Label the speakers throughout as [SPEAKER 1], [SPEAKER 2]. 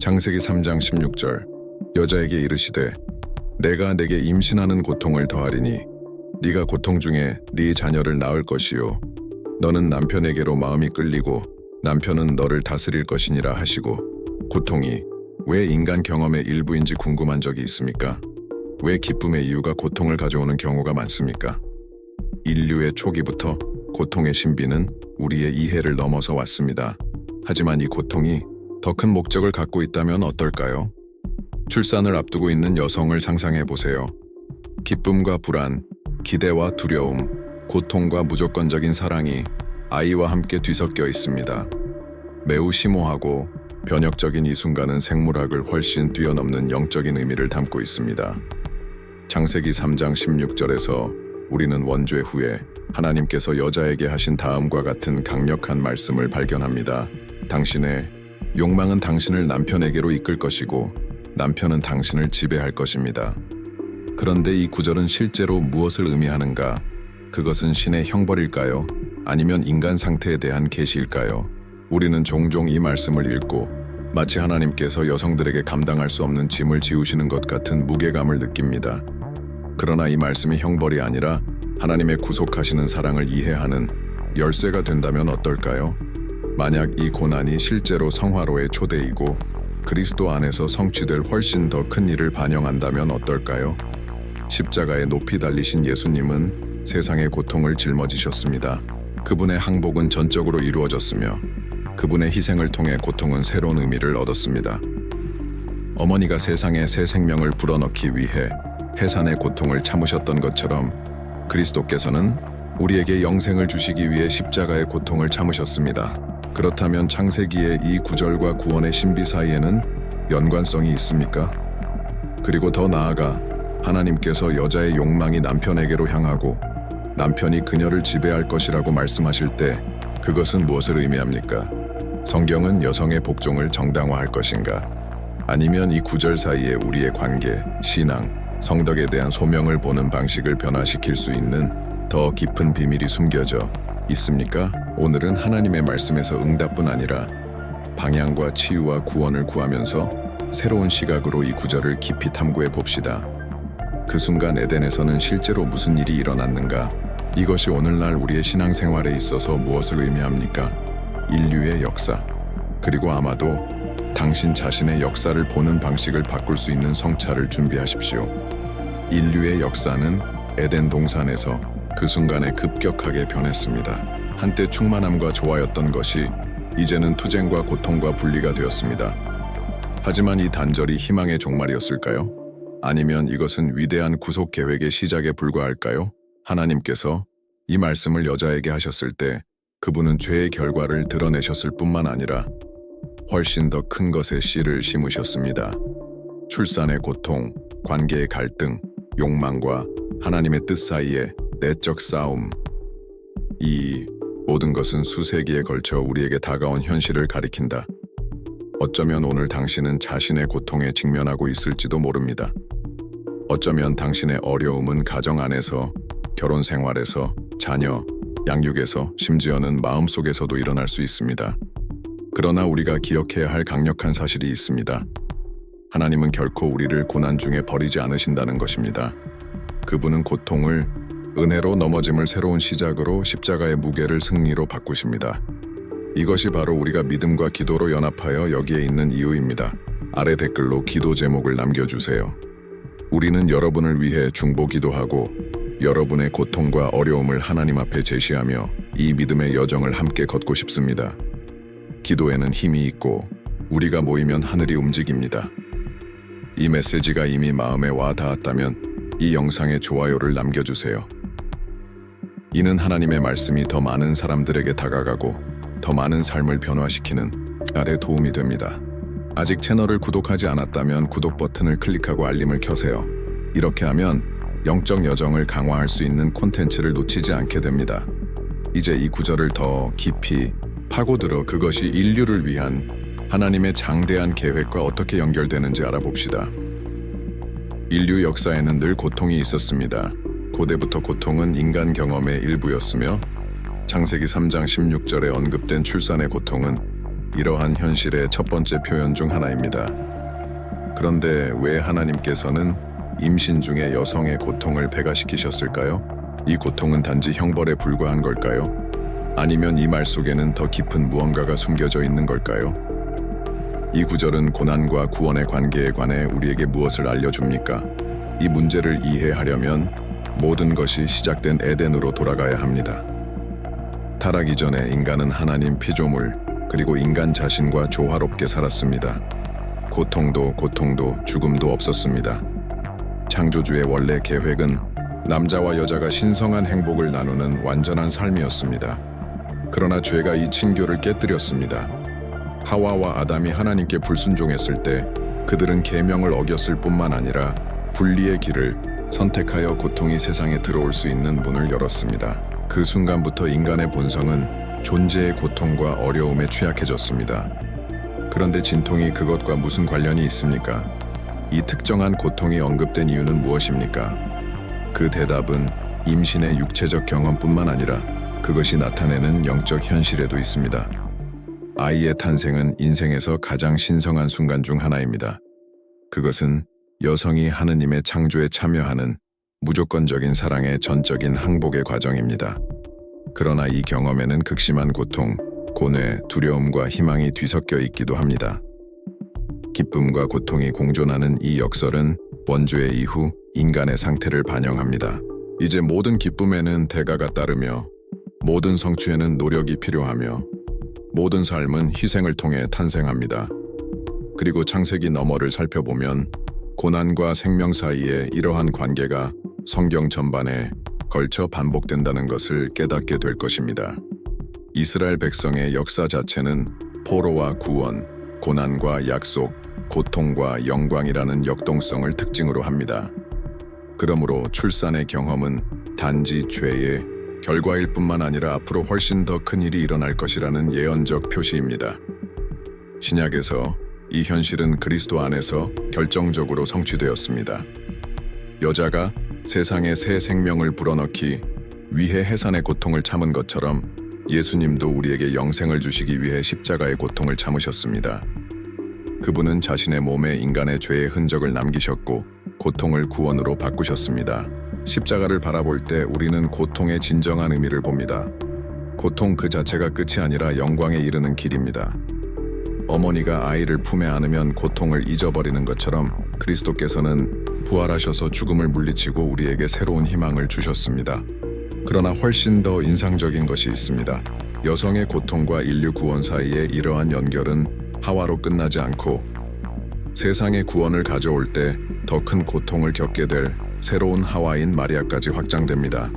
[SPEAKER 1] 창세기 3장 16절 여자에게 이르시되 내가 내게 임신하는 고통을 더하리니 네가 고통 중에 네 자녀를 낳을 것이요 너는 남편에게로 마음이 끌리고 남편은 너를 다스릴 것이니라 하시고 고통이 왜 인간 경험의 일부인지 궁금한 적이 있습니까? 왜 기쁨의 이유가 고통을 가져오는 경우가 많습니까? 인류의 초기부터 고통의 신비는 우리의 이해를 넘어서 왔습니다. 하지만 이 고통이 더 큰 목적을 갖고 있다면 어떨까요? 출산을 앞두고 있는 여성을 상상해 보세요. 기쁨과 불안, 기대와 두려움, 고통과 무조건적인 사랑이 아이와 함께 뒤섞여 있습니다. 매우 심오하고 변혁적인 이 순간은 생물학을 훨씬 뛰어넘는 영적인 의미를 담고 있습니다. 창세기 3장 16절에서 우리는 원죄 후에 하나님께서 여자에게 하신 다음과 같은 강력한 말씀을 발견합니다. 당신의 욕망은 당신을 남편에게로 이끌 것이고 남편은 당신을 지배할 것입니다. 그런데 이 구절은 실제로 무엇을 의미하는가? 그것은 신의 형벌일까요? 아니면 인간 상태에 대한 계시일까요? 우리는 종종 이 말씀을 읽고 마치 하나님께서 여성들에게 감당할 수 없는 짐을 지우시는 것 같은 무게감을 느낍니다. 그러나 이 말씀이 형벌이 아니라 하나님의 구속하시는 사랑을 이해하는 열쇠가 된다면 어떨까요? 만약 이 고난이 실제로 성화로의 초대이고 그리스도 안에서 성취될 훨씬 더 큰 일을 반영한다면 어떨까요? 십자가에 높이 달리신 예수님은 세상의 고통을 짊어지셨습니다. 그분의 항복은 전적으로 이루어졌으며 그분의 희생을 통해 고통은 새로운 의미를 얻었습니다. 어머니가 세상에 새 생명을 불어넣기 위해 해산의 고통을 참으셨던 것처럼 그리스도께서는 우리에게 영생을 주시기 위해 십자가의 고통을 참으셨습니다. 그렇다면 창세기의 이 구절과 구원의 신비 사이에는 연관성이 있습니까? 그리고 더 나아가 하나님께서 여자의 욕망이 남편에게로 향하고 남편이 그녀를 지배할 것이라고 말씀하실 때 그것은 무엇을 의미합니까? 성경은 여성의 복종을 정당화할 것인가? 아니면 이 구절 사이에 우리의 관계, 신앙, 성덕에 대한 소명을 보는 방식을 변화시킬 수 있는 더 깊은 비밀이 숨겨져 있습니까? 오늘은 하나님의 말씀에서 응답뿐 아니라 방향과 치유와 구원을 구하면서 새로운 시각으로 이 구절을 깊이 탐구해 봅시다. 그 순간 에덴에서는 실제로 무슨 일이 일어났는가? 이것이 오늘날 우리의 신앙생활에 있어서 무엇을 의미합니까? 인류의 역사, 그리고 아마도 당신 자신의 역사를 보는 방식을 바꿀 수 있는 성찰을 준비하십시오. 인류의 역사는 에덴 동산에서 그 순간에 급격하게 변했습니다. 한때 충만함과 조화였던 것이 이제는 투쟁과 고통과 분리가 되었습니다. 하지만 이 단절이 희망의 종말이었을까요? 아니면 이것은 위대한 구속 계획의 시작에 불과할까요? 하나님께서 이 말씀을 여자에게 하셨을 때 그분은 죄의 결과를 드러내셨을 뿐만 아니라 훨씬 더 큰 것의 씨를 심으셨습니다. 출산의 고통, 관계의 갈등, 욕망과 하나님의 뜻 사이의 내적 싸움. 이 모든 것은 수세기에 걸쳐 우리에게 다가온 현실을 가리킨다. 어쩌면 오늘 당신은 자신의 고통에 직면하고 있을지도 모릅니다. 어쩌면 당신의 어려움은 가정 안에서, 결혼 생활에서, 자녀, 양육에서, 심지어는 마음속에서도 일어날 수 있습니다. 그러나 우리가 기억해야 할 강력한 사실이 있습니다. 하나님은 결코 우리를 고난 중에 버리지 않으신다는 것입니다. 그분은 고통을 은혜로 넘어짐을 새로운 시작으로 십자가의 무게를 승리로 바꾸십니다. 이것이 바로 우리가 믿음과 기도로 연합하여 여기에 있는 이유입니다. 아래 댓글로 기도 제목을 남겨주세요. 우리는 여러분을 위해 중보기도하고 여러분의 고통과 어려움을 하나님 앞에 제시하며 이 믿음의 여정을 함께 걷고 싶습니다. 기도에는 힘이 있고 우리가 모이면 하늘이 움직입니다. 이 메시지가 이미 마음에 와 닿았다면 이 영상에 좋아요를 남겨주세요. 이는 하나님의 말씀이 더 많은 사람들에게 다가가고 더 많은 삶을 변화시키는 데 도움이 됩니다. 아직 채널을 구독하지 않았다면 구독 버튼을 클릭하고 알림을 켜세요. 이렇게 하면 영적 여정을 강화할 수 있는 콘텐츠를 놓치지 않게 됩니다. 이제 이 구절을 더 깊이 파고들어 그것이 인류를 위한 하나님의 장대한 계획과 어떻게 연결되는지 알아봅시다. 인류 역사에는 늘 고통이 있었습니다. 고대부터 고통은 인간 경험의 일부였으며 창세기 3장 16절에 언급된 출산의 고통은 이러한 현실의 첫 번째 표현 중 하나입니다. 그런데 왜 하나님께서는 임신 중에 여성의 고통을 배가시키셨을까요? 이 고통은 단지 형벌에 불과한 걸까요? 아니면 이 말 속에는 더 깊은 무언가가 숨겨져 있는 걸까요? 이 구절은 고난과 구원의 관계에 관해 우리에게 무엇을 알려줍니까? 이 문제를 이해하려면 모든 것이 시작된 에덴으로 돌아가야 합니다. 타락 이전에 인간은 하나님 피조물, 그리고 인간 자신과 조화롭게 살았습니다. 고통도 죽음도 없었습니다. 창조주의 원래 계획은 남자와 여자가 신성한 행복을 나누는 완전한 삶이었습니다. 그러나 죄가 이 친교를 깨뜨렸습니다. 하와와 아담이 하나님께 불순종했을 때 그들은 계명을 어겼을 뿐만 아니라 분리의 길을 선택하여 고통이 세상에 들어올 수 있는 문을 열었습니다. 그 순간부터 인간의 본성은 존재의 고통과 어려움에 취약해졌습니다. 그런데 진통이 그것과 무슨 관련이 있습니까? 이 특정한 고통이 언급된 이유는 무엇입니까? 그 대답은 임신의 육체적 경험뿐만 아니라 그것이 나타내는 영적 현실에도 있습니다. 아이의 탄생은 인생에서 가장 신성한 순간 중 하나입니다. 그것은 여성이 하느님의 창조에 참여하는 무조건적인 사랑의 전적인 항복의 과정입니다. 그러나 이 경험에는 극심한 고통, 고뇌, 두려움과 희망이 뒤섞여 있기도 합니다. 기쁨과 고통이 공존하는 이 역설은 원죄의 이후 인간의 상태를 반영합니다. 이제 모든 기쁨에는 대가가 따르며 모든 성취에는 노력이 필요하며 모든 삶은 희생을 통해 탄생합니다. 그리고 창세기 너머를 살펴보면 고난과 생명 사이에 이러한 관계가 성경 전반에 걸쳐 반복된다는 것을 깨닫게 될 것입니다. 이스라엘 백성의 역사 자체는 포로와 구원, 고난과 약속, 고통과 영광이라는 역동성을 특징으로 합니다. 그러므로 출산의 경험은 단지 죄의 결과일 뿐만 아니라 앞으로 훨씬 더 큰 일이 일어날 것이라는 예언적 표시입니다. 신약에서 이 현실은 그리스도 안에서 결정적으로 성취되었습니다. 여자가 세상에 새 생명을 불어넣기 위해 해산의 고통을 참은 것처럼 예수님도 우리에게 영생을 주시기 위해 십자가의 고통을 참으셨습니다. 그분은 자신의 몸에 인간의 죄의 흔적을 남기셨고 고통을 구원으로 바꾸셨습니다. 십자가를 바라볼 때 우리는 고통의 진정한 의미를 봅니다. 고통 그 자체가 끝이 아니라 영광에 이르는 길입니다. 어머니가 아이를 품에 안으면 고통을 잊어버리는 것처럼 그리스도께서는 부활하셔서 죽음을 물리치고 우리에게 새로운 희망을 주셨습니다. 그러나 훨씬 더 인상적인 것이 있습니다. 여성의 고통과 인류 구원 사이의 이러한 연결은 하와로 끝나지 않고 세상의 구원을 가져올 때 더 큰 고통을 겪게 될 새로운 하와인 마리아까지 확장됩니다.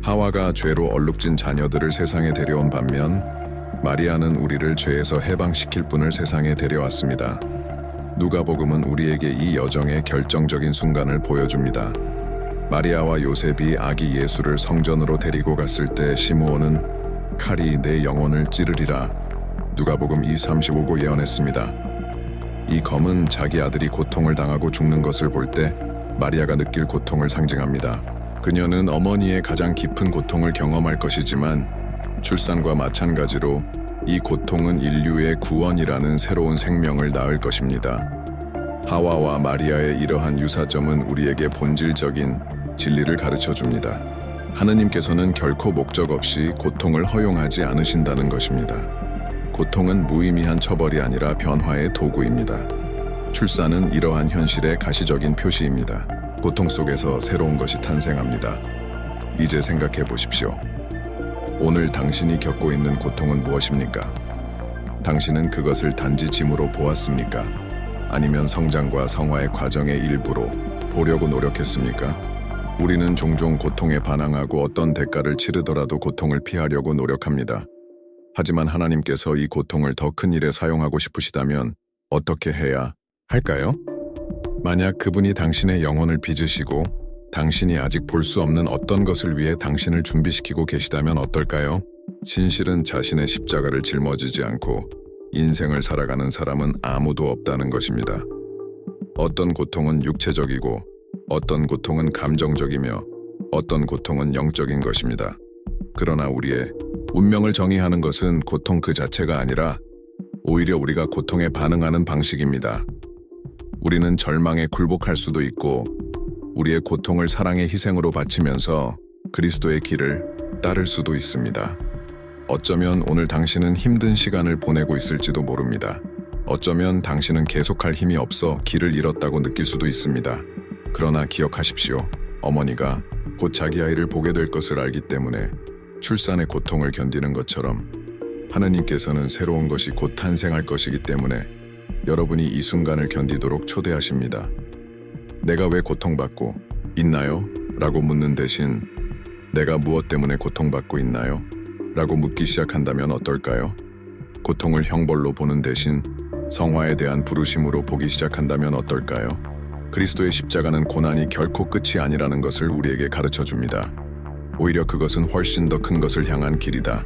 [SPEAKER 1] 하와가 죄로 얼룩진 자녀들을 세상에 데려온 반면 마리아는 우리를 죄에서 해방시킬 분을 세상에 데려왔습니다. 누가복음은 우리에게 이 여정의 결정적인 순간을 보여줍니다. 마리아와 요셉이 아기 예수를 성전으로 데리고 갔을 때 시므온은 칼이 내 영혼을 찌르리라 누가복음 2:35고 예언했습니다. 이 검은 자기 아들이 고통을 당하고 죽는 것을 볼 때 마리아가 느낄 고통을 상징합니다. 그녀는 어머니의 가장 깊은 고통을 경험할 것이지만 출산과 마찬가지로 이 고통은 인류의 구원이라는 새로운 생명을 낳을 것입니다. 하와와 마리아의 이러한 유사점은 우리에게 본질적인 진리를 가르쳐 줍니다. 하느님께서는 결코 목적 없이 고통을 허용하지 않으신다는 것입니다. 고통은 무의미한 처벌이 아니라 변화의 도구입니다. 출산은 이러한 현실의 가시적인 표시입니다. 고통 속에서 새로운 것이 탄생합니다. 이제 생각해 보십시오. 오늘 당신이 겪고 있는 고통은 무엇입니까? 당신은 그것을 단지 짐으로 보았습니까? 아니면 성장과 성화의 과정의 일부로 보려고 노력했습니까? 우리는 종종 고통에 반항하고 어떤 대가를 치르더라도 고통을 피하려고 노력합니다. 하지만 하나님께서 이 고통을 더 큰 일에 사용하고 싶으시다면 어떻게 해야 할까요? 만약 그분이 당신의 영혼을 빚으시고 당신이 아직 볼 수 없는 어떤 것을 위해 당신을 준비시키고 계시다면 어떨까요? 진실은 자신의 십자가를 짊어지지 않고 인생을 살아가는 사람은 아무도 없다는 것입니다. 어떤 고통은 육체적이고 어떤 고통은 감정적이며 어떤 고통은 영적인 것입니다. 그러나 우리의 운명을 정의하는 것은 고통 그 자체가 아니라 오히려 우리가 고통에 반응하는 방식입니다. 우리는 절망에 굴복할 수도 있고 우리의 고통을 사랑의 희생으로 바치면서 그리스도의 길을 따를 수도 있습니다. 어쩌면 오늘 당신은 힘든 시간을 보내고 있을지도 모릅니다. 어쩌면 당신은 계속할 힘이 없어 길을 잃었다고 느낄 수도 있습니다. 그러나 기억하십시오. 어머니가 곧 자기 아이를 보게 될 것을 알기 때문에 출산의 고통을 견디는 것처럼 하느님께서는 새로운 것이 곧 탄생할 것이기 때문에 여러분이 이 순간을 견디도록 초대하십니다. 내가 왜 고통받고 있나요? 라고 묻는 대신 내가 무엇 때문에 고통받고 있나요? 라고 묻기 시작한다면 어떨까요? 고통을 형벌로 보는 대신 성화에 대한 부르심으로 보기 시작한다면 어떨까요? 그리스도의 십자가는 고난이 결코 끝이 아니라는 것을 우리에게 가르쳐 줍니다. 오히려 그것은 훨씬 더 큰 것을 향한 길이다.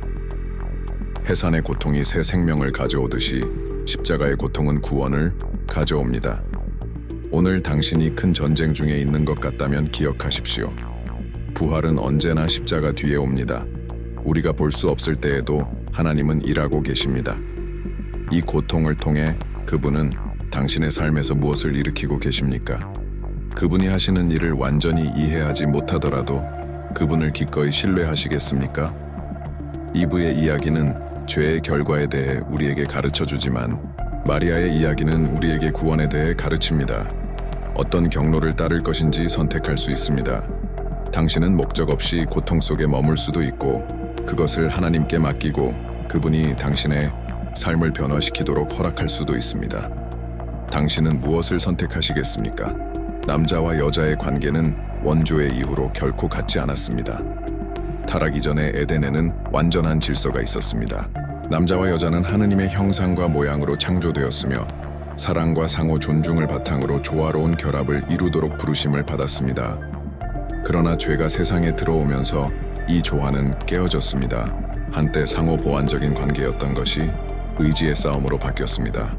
[SPEAKER 1] 해산의 고통이 새 생명을 가져오듯이 십자가의 고통은 구원을 가져옵니다. 오늘 당신이 큰 전쟁 중에 있는 것 같다면 기억하십시오. 부활은 언제나 십자가 뒤에 옵니다. 우리가 볼 수 없을 때에도 하나님은 일하고 계십니다. 이 고통을 통해 그분은 당신의 삶에서 무엇을 일으키고 계십니까? 그분이 하시는 일을 완전히 이해하지 못하더라도 그분을 기꺼이 신뢰하시겠습니까? 2부의 이야기는 죄의 결과에 대해 우리에게 가르쳐주지만 마리아의 이야기는 우리에게 구원에 대해 가르칩니다. 어떤 경로를 따를 것인지 선택할 수 있습니다. 당신은 목적 없이 고통 속에 머물 수도 있고 그것을 하나님께 맡기고 그분이 당신의 삶을 변화시키도록 허락할 수도 있습니다. 당신은 무엇을 선택하시겠습니까? 남자와 여자의 관계는 원조의 이후로 결코 같지 않았습니다. 타락 이전의 에덴에는 완전한 질서가 있었습니다. 남자와 여자는 하느님의 형상과 모양으로 창조되었으며 사랑과 상호 존중을 바탕으로 조화로운 결합을 이루도록 부르심을 받았습니다. 그러나 죄가 세상에 들어오면서 이 조화는 깨어졌습니다. 한때 상호 보완적인 관계였던 것이 의지의 싸움으로 바뀌었습니다.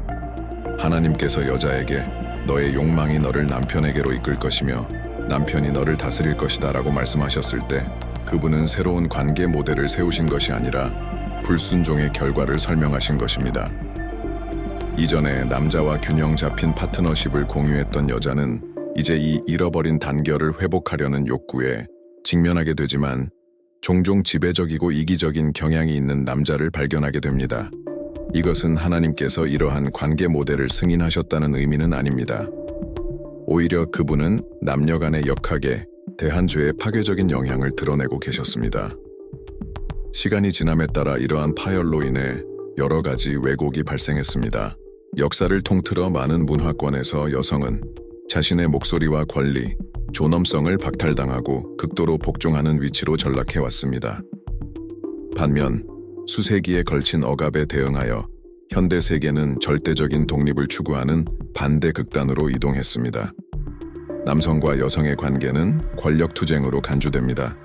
[SPEAKER 1] 하나님께서 여자에게 너의 욕망이 너를 남편에게로 이끌 것이며 남편이 너를 다스릴 것이다 라고 말씀하셨을 때 그분은 새로운 관계 모델을 세우신 것이 아니라 불순종의 결과를 설명하신 것입니다. 이전에 남자와 균형 잡힌 파트너십을 공유했던 여자는 이제 이 잃어버린 단결을 회복하려는 욕구에 직면하게 되지만 종종 지배적이고 이기적인 경향이 있는 남자를 발견하게 됩니다. 이것은 하나님께서 이러한 관계 모델을 승인하셨다는 의미는 아닙니다. 오히려 그분은 남녀 간의 역학에 대한 죄의 파괴적인 영향을 드러내고 계셨습니다. 시간이 지남에 따라 이러한 파열로 인해 여러 가지 왜곡이 발생했습니다. 역사를 통틀어 많은 문화권에서 여성은 자신의 목소리와 권리, 존엄성을 박탈당하고 극도로 복종하는 위치로 전락해왔습니다. 반면 수세기에 걸친 억압에 대응하여 현대 세계는 절대적인 독립을 추구하는 반대 극단으로 이동했습니다. 남성과 여성의 관계는 권력 투쟁으로 간주됩니다.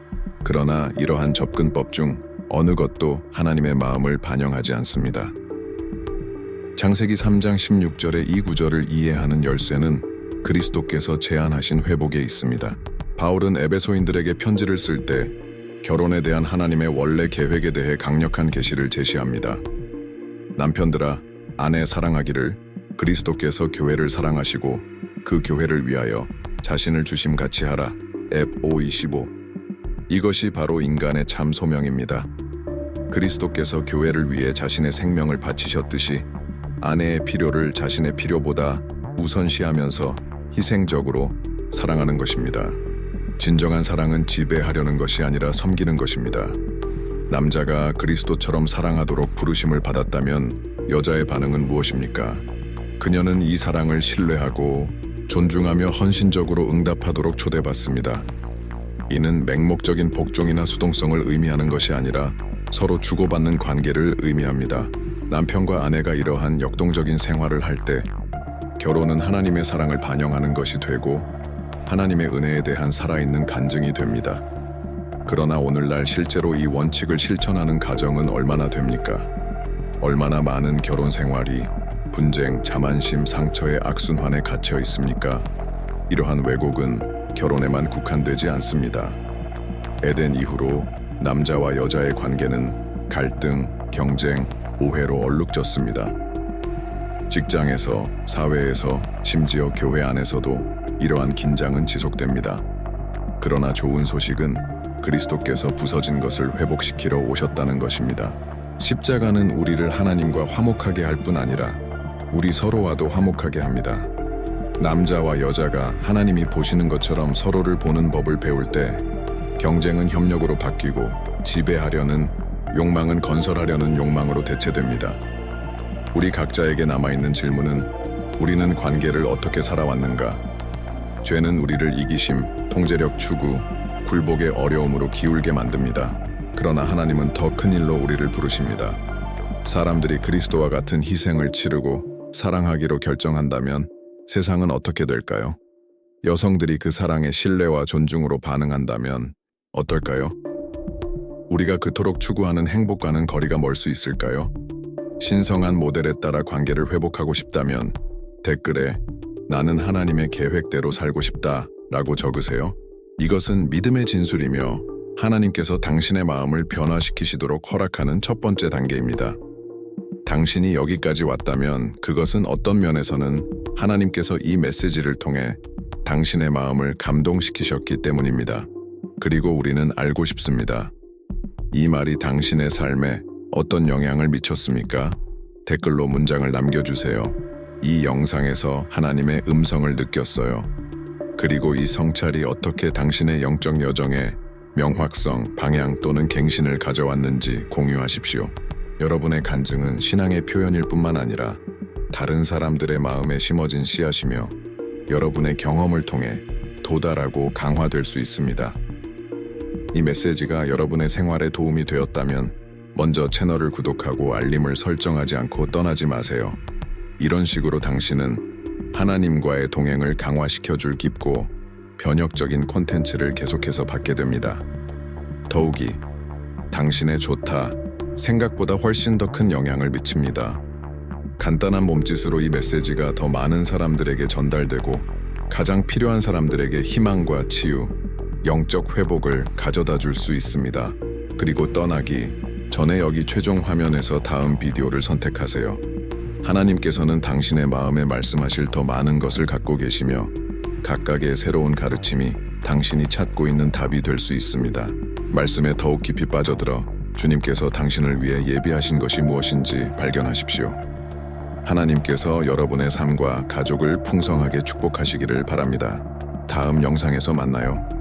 [SPEAKER 1] 그러나 이러한 접근법 중 어느 것도 하나님의 마음을 반영하지 않습니다. 창세기 3장 16절의 이 구절을 이해하는 열쇠는 그리스도께서 제안하신 회복에 있습니다. 바울은 에베소인들에게 편지를 쓸 때 결혼에 대한 하나님의 원래 계획에 대해 강력한 계시를 제시합니다. 남편들아, 아내 사랑하기를 그리스도께서 교회를 사랑하시고 그 교회를 위하여 자신을 주심같이 하라. F525. 이것이 바로 인간의 참 소명입니다. 그리스도께서 교회를 위해 자신의 생명을 바치셨듯이 아내의 필요를 자신의 필요보다 우선시하면서 희생적으로 사랑하는 것입니다. 진정한 사랑은 지배하려는 것이 아니라 섬기는 것입니다. 남자가 그리스도처럼 사랑하도록 부르심을 받았다면 여자의 반응은 무엇입니까? 그녀는 이 사랑을 신뢰하고 존중하며 헌신적으로 응답하도록 초대받습니다. 이는 맹목적인 복종이나 수동성을 의미하는 것이 아니라 서로 주고받는 관계를 의미합니다. 남편과 아내가 이러한 역동적인 생활을 할 때 결혼은 하나님의 사랑을 반영하는 것이 되고 하나님의 은혜에 대한 살아있는 간증이 됩니다. 그러나 오늘날 실제로 이 원칙을 실천하는 가정은 얼마나 됩니까? 얼마나 많은 결혼 생활이 분쟁, 자만심, 상처의 악순환에 갇혀 있습니까? 이러한 왜곡은 결혼에만 국한되지 않습니다. 에덴 이후로 남자와 여자의 관계는 갈등, 경쟁, 오해로 얼룩졌습니다. 직장에서, 사회에서, 심지어 교회 안에서도 이러한 긴장은 지속됩니다. 그러나 좋은 소식은 그리스도께서 부서진 것을 회복시키러 오셨다는 것입니다. 십자가는 우리를 하나님과 화목하게 할 뿐 아니라 우리 서로와도 화목하게 합니다. 남자와 여자가 하나님이 보시는 것처럼 서로를 보는 법을 배울 때 경쟁은 협력으로 바뀌고 지배하려는 욕망은 건설하려는 욕망으로 대체됩니다. 우리 각자에게 남아있는 질문은 우리는 관계를 어떻게 살아왔는가? 죄는 우리를 이기심, 통제력 추구, 굴복의 어려움으로 기울게 만듭니다. 그러나 하나님은 더 큰 일로 우리를 부르십니다. 사람들이 그리스도와 같은 희생을 치르고 사랑하기로 결정한다면 세상은 어떻게 될까요? 여성들이 그 사랑의 신뢰와 존중으로 반응한다면 어떨까요? 우리가 그토록 추구하는 행복과는 거리가 멀 수 있을까요? 신성한 모델에 따라 관계를 회복하고 싶다면 댓글에 나는 하나님의 계획대로 살고 싶다 라고 적으세요. 이것은 믿음의 진술이며 하나님께서 당신의 마음을 변화시키시도록 허락하는 첫 번째 단계입니다. 당신이 여기까지 왔다면 그것은 어떤 면에서는 하나님께서 이 메시지를 통해 당신의 마음을 감동시키셨기 때문입니다. 그리고 우리는 알고 싶습니다. 이 말이 당신의 삶에 어떤 영향을 미쳤습니까? 댓글로 문장을 남겨주세요. 이 영상에서 하나님의 음성을 느꼈어요. 그리고 이 성찰이 어떻게 당신의 영적 여정에 명확성, 방향 또는 갱신을 가져왔는지 공유하십시오. 여러분의 간증은 신앙의 표현일 뿐만 아니라 다른 사람들의 마음에 심어진 씨앗이며 여러분의 경험을 통해 도달하고 강화될 수 있습니다. 이 메시지가 여러분의 생활에 도움이 되었다면 먼저 채널을 구독하고 알림을 설정하지 않고 떠나지 마세요. 이런 식으로 당신은 하나님과의 동행을 강화시켜줄 깊고 변혁적인 콘텐츠를 계속해서 받게 됩니다. 더욱이 당신의 좋다, 생각보다 훨씬 더 큰 영향을 미칩니다. 간단한 몸짓으로 이 메시지가 더 많은 사람들에게 전달되고 가장 필요한 사람들에게 희망과 치유, 영적 회복을 가져다 줄 수 있습니다. 그리고 떠나기 전에 여기 최종 화면에서 다음 비디오를 선택하세요. 하나님께서는 당신의 마음에 말씀하실 더 많은 것을 갖고 계시며 각각의 새로운 가르침이 당신이 찾고 있는 답이 될 수 있습니다. 말씀에 더욱 깊이 빠져들어 주님께서 당신을 위해 예비하신 것이 무엇인지 발견하십시오. 하나님께서 여러분의 삶과 가족을 풍성하게 축복하시기를 바랍니다. 다음 영상에서 만나요.